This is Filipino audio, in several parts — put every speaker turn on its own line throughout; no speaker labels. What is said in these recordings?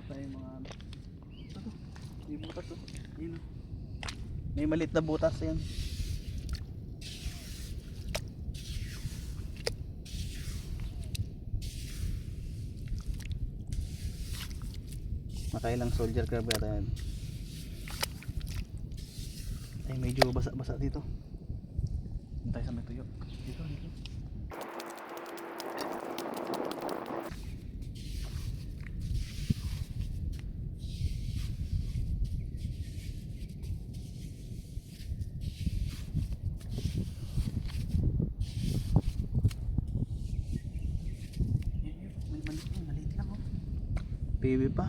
tayo mga ano. Ito, may butas oh. Yun oh. May maliit na butas yan. Nakailang soldier crab yata yan. Ay medyo basa-basa dito. Doon tayo sa may tuyo. Dito, dito. May maliit lang oh. Baby pa.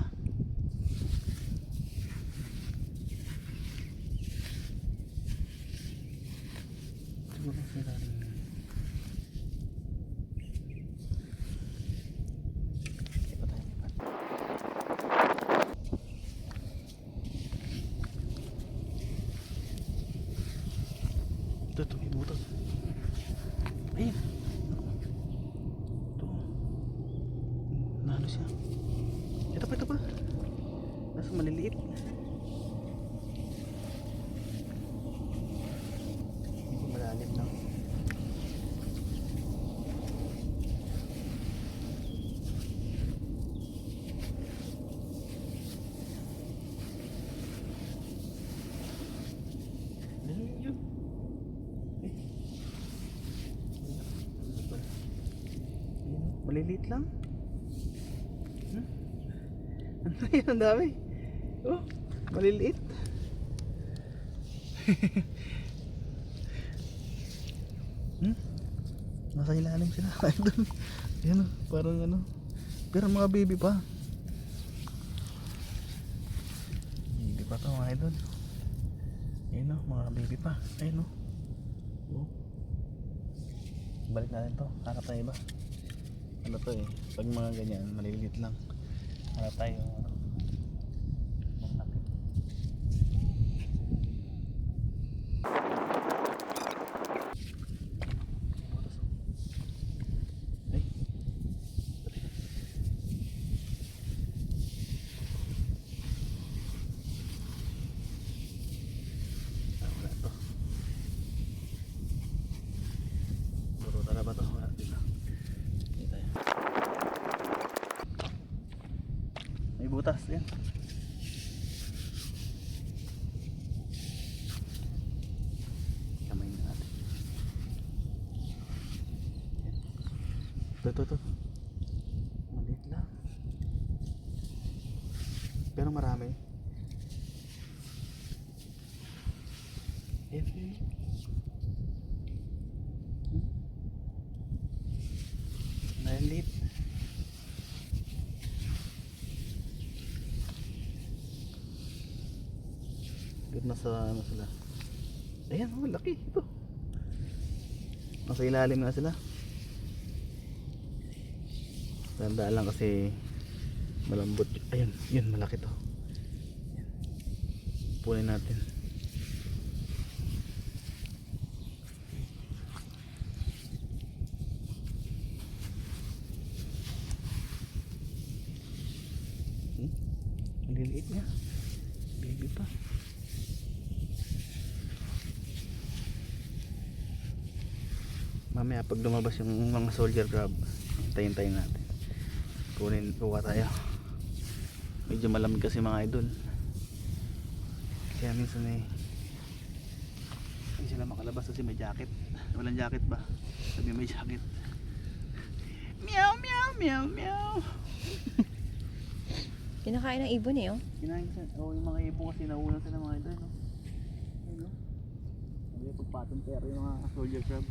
Siguro sila rin. Iba tayo lipat. Ito may butas. Ayun. Ito. Nano siya. Ito pa. Nasa maliliit. Hindi malalim lang. Ayun. Maliliit lang. Ano yun? Ang dami. Oh, maliliit. Nasa ilalim sila. Ayan oh, parang ano. Pero mga baby pa. Baby pa to mga idol. Ayan oh, mga baby pa. Ayan oh. Oh. Balik natin to. Hanap tayo iba. Ano to eh. Pag mga ganyan, maliliit lang. Hanap tayo ano. Butas yan. Kamay na natin. Ito. Maliit lang. Pero marami. Maliit. Nasa ano sila. Ayan oh, laki ito. Nasa ilalim na sila. Tandaan lang kasi malambot. Ayun, yun malaki to. Ayan. Punin natin. Maliliit niya. Baby pa. Mamaya pag lumabas yung mga soldier crab, tayin natin. Kuha tayo. Medyo malamig kasi mga idol. Kaya minsan eh hindi sila makalabas kasi may jacket. Walang jacket ba? Sabi may jacket. Meow meow meow meow.
Kinakain ng ibon eh oh.
Kinain kasi yung mga ibon kasi nauuna sila mga idol no. Ayun no. Sabi pagpatong pero yung mga soldier crab.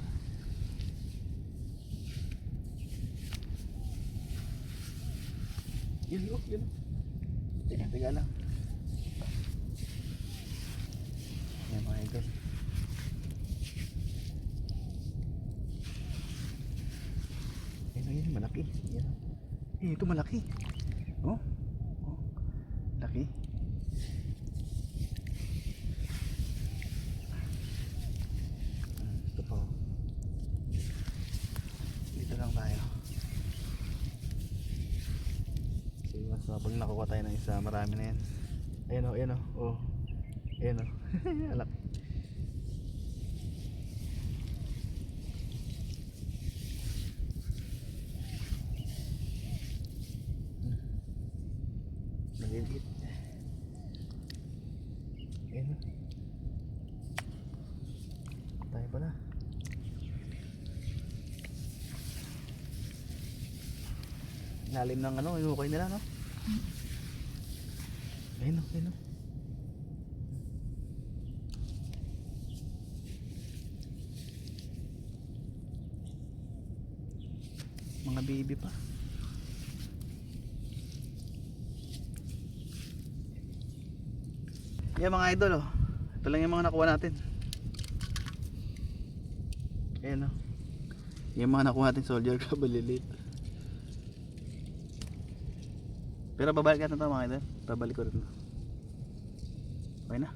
Yun. Teka lang. Yan mga idol. Ayun, malaki. Yan. Ito malaki. Oh. Laki. Ito po. Dito lang tayo. Pag nakuha Nakakuha tayo ng isa, marami na yan. Ayan o, ayan o. Oh. Ayan o. Alak. Maliliit. Ayan o. Tayo pala. Lalim ng ano, inukay nila, no? Ayun o, ayun o. Mga baby pa. Yan mga idol, oh. Ito lang yung mga nakuha natin. Ayan o. Yung mga nakuha natin soldier crab, maliliit. Pero babalik natin ito mga idol. Babalik ko rin. Okay na.